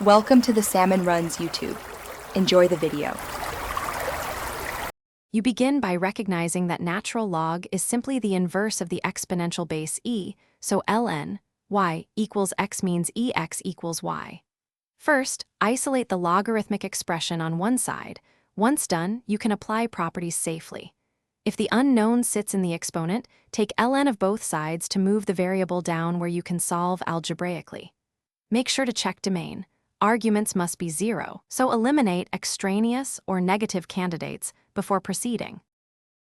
Welcome to the Salmon Runs YouTube. Enjoy the video. You begin by recognizing that natural log is simply the inverse of the exponential base e, so ln y equals x means ex equals y. First, isolate the logarithmic expression on one side. Once done, you can apply properties safely. If the unknown sits in the exponent, take ln of both sides to move the variable down where you can solve algebraically. Make sure to check domain. Arguments must be 0, so eliminate extraneous or negative candidates before proceeding.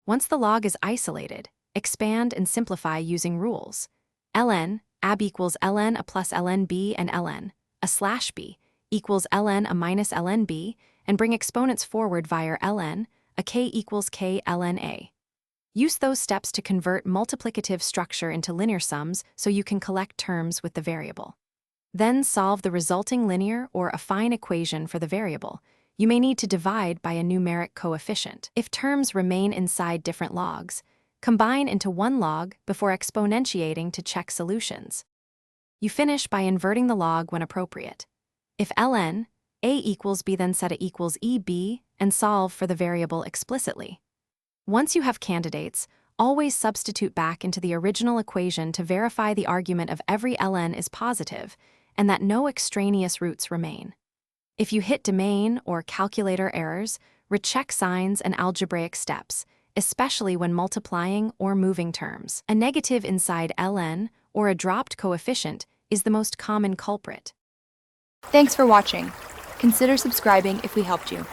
Once the log is isolated, expand and simplify using rules. ln ab equals ln a plus ln b and ln a slash b equals ln a minus ln b, and bring exponents forward via ln a k equals k ln a. Use those steps to convert multiplicative structure into linear sums so you can collect terms with the variable. Then solve the resulting linear or affine equation for the variable. You may need to divide by a numeric coefficient. If terms remain inside different logs, combine into one log before exponentiating to check solutions. You finish by inverting the log when appropriate. If ln a equals b, then set a equals eb and solve for the variable explicitly. Once you have candidates, always substitute back into the original equation to verify the argument of every ln is positive and that no extraneous roots remain. If you hit domain or calculator errors, recheck signs and algebraic steps, especially when multiplying or moving terms. A negative inside ln or a dropped coefficient is the most common culprit. Thanks for watching. Consider subscribing if we helped you.